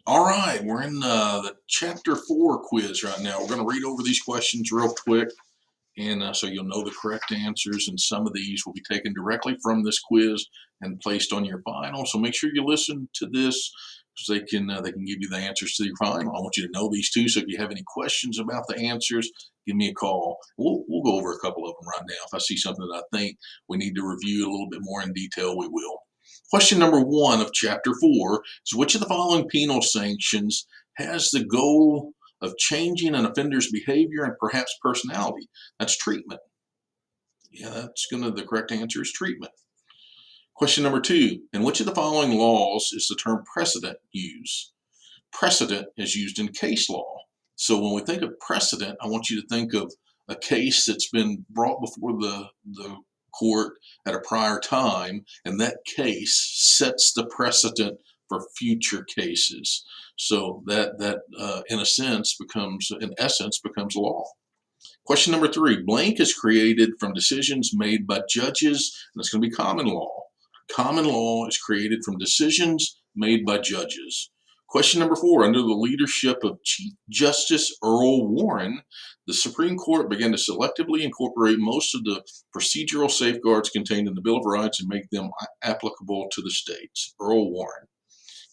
All right, we're in the chapter 4 quiz right now. We're going to read over these questions real quick, and so you'll know the correct answers. And some of these will be taken directly from this quiz and placed on your final. So make sure you listen to this because they can give you the answers to your final. I want you to know these too. So if you have any questions about the answers, give me a call. We'll go over a couple of them right now. If I see something that I think we need to review a little bit more in detail, we will. Question number 1 of chapter 4 is, which of the following penal sanctions has the goal of changing an offender's behavior and perhaps personality? That's treatment. Yeah, the correct answer is treatment. Question number 2, in which of the following laws is the term precedent used? Precedent is used in case law. So when we think of precedent, I want you to think of a case that's been brought before the court at a prior time, and that case sets the precedent for future cases. So that in essence becomes law. Question number 3, blank is created from decisions made by judges, and it's going to be common law. Common law is created from decisions made by judges. Question number 4, under the leadership of Chief Justice Earl Warren, the Supreme Court began to selectively incorporate most of the procedural safeguards contained in the Bill of Rights and make them applicable to the states. Earl Warren.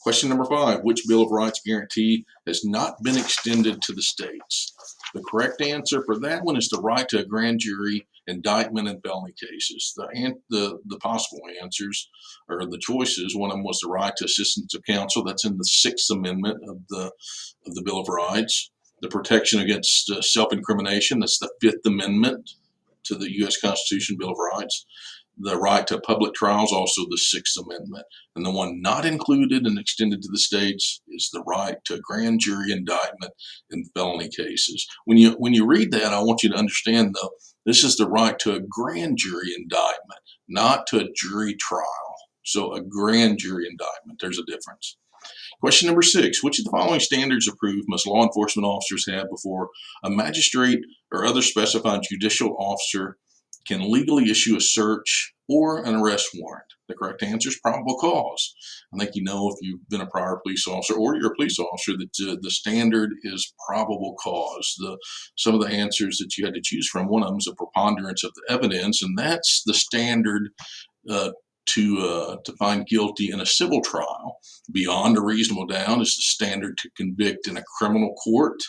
Question number 5, which Bill of Rights guarantee has not been extended to the states? The correct answer for that one is the right to a grand jury indictment in felony cases. The possible answers or the choices, one of them was the right to assistance of counsel. That's in the 6th Amendment of the Bill of Rights. The protection against self-incrimination, that's the 5th Amendment to the U.S. Constitution, Bill of Rights. The right to public trials, also the 6th Amendment. And the one not included and extended to the states is the right to a grand jury indictment in felony cases. When you read that, I want you to understand, though, this is the right to a grand jury indictment, not to a jury trial. So a grand jury indictment, there's a difference. Question number 6, which of the following standards of proof must law enforcement officers have before a magistrate or other specified judicial officer can legally issue a search or an arrest warrant? The correct answer is probable cause. I think you know, if you've been a prior police officer or you're a police officer, that the standard is probable cause. Some of the answers that you had to choose from, one of them is a preponderance of the evidence, and that's the standard to find guilty in a civil trial. Beyond a reasonable doubt is the standard to convict in a criminal court,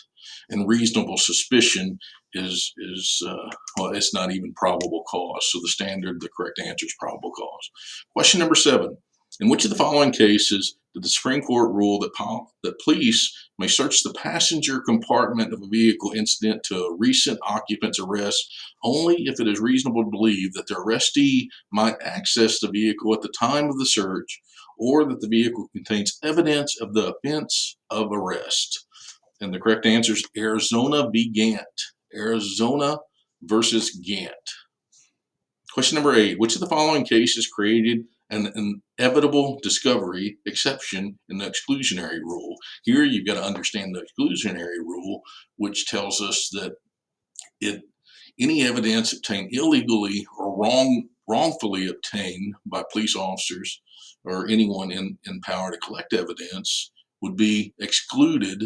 and reasonable suspicion is it's not even probable cause. So the correct answer is probable cause. Question number 7, in which of the following cases did the Supreme Court rule that police may search the passenger compartment of a vehicle incident to a recent occupant's arrest only if it is reasonable to believe that the arrestee might access the vehicle at the time of the search, or that the vehicle contains evidence of the offense of arrest? And the correct answer is Arizona v. Gant. Arizona versus Gant. Question number 8, which of the following cases created an inevitable discovery exception in the exclusionary rule? Here you've got to understand the exclusionary rule, which tells us that any evidence obtained illegally or wrongfully obtained by police officers or anyone in power to collect evidence would be excluded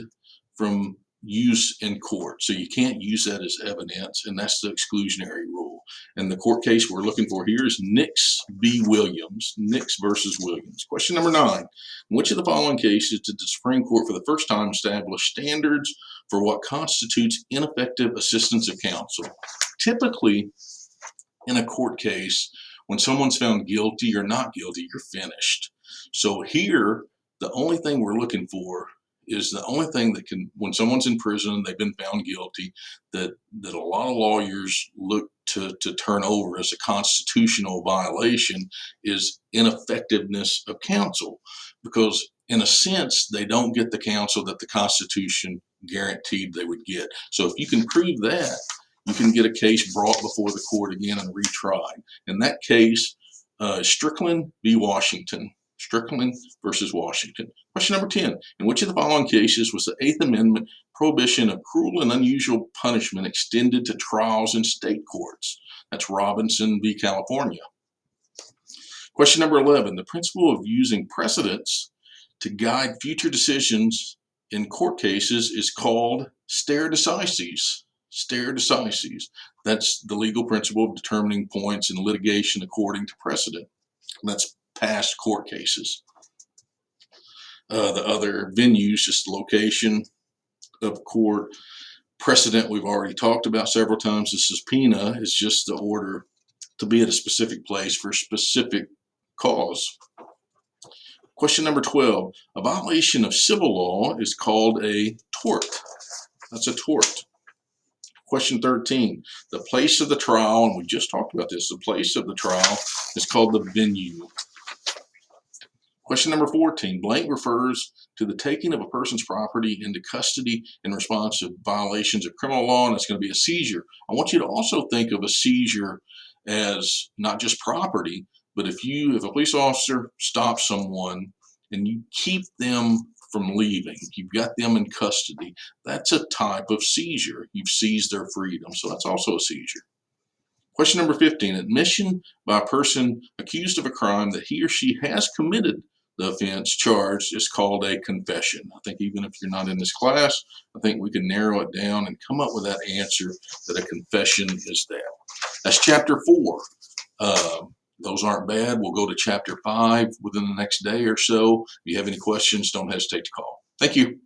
from use in court. So you can't use that as evidence, and that's the exclusionary rule. And the court case we're looking for here is Nix v. Williams. Nix versus Williams. Question number 9, in which of the following cases did the Supreme Court for the first time establish standards for what constitutes ineffective assistance of counsel? Typically, in a court case, when someone's found guilty or not guilty, you're finished. So here, the only thing we're looking for is the only thing that can, when someone's in prison, they've been found guilty, that a lot of lawyers look to turn over as a constitutional violation is ineffectiveness of counsel, because in a sense, they don't get the counsel that the Constitution guaranteed they would get. So if you can prove that, you can get a case brought before the court again and retried. In that case, Strickland v. Washington. Strickland versus Washington. Question number 10, in which of the following cases was the 8th Amendment prohibition of cruel and unusual punishment extended to trials in state courts? That's Robinson v. California. Question number 11, the principle of using precedents to guide future decisions in court cases is called stare decisis. Stare decisis. That's the legal principle of determining points in litigation according to precedent. That's past court cases. The other venues, just location of court. Precedent we've already talked about several times. The subpoena is just the order to be at a specific place for a specific cause. Question number 12. A violation of civil law is called a tort. That's a tort. Question 13. The place of the trial, and we just talked about this, the place of the trial is called the venue. Question number 14. Blank refers to the taking of a person's property into custody in response to violations of criminal law, and it's going to be a seizure. I want you to also think of a seizure as not just property, but if a police officer stops someone and you keep them from leaving, you've got them in custody, that's a type of seizure. You've seized their freedom, so that's also a seizure. Question number 15. Admission by a person accused of a crime that he or she has committed the offense charged is called a confession. I think even if you're not in this class, I think we can narrow it down and come up with that answer that a confession is that. That's chapter 4. Those aren't bad. We'll go to chapter 5 within the next day or so. If you have any questions, don't hesitate to call. Thank you.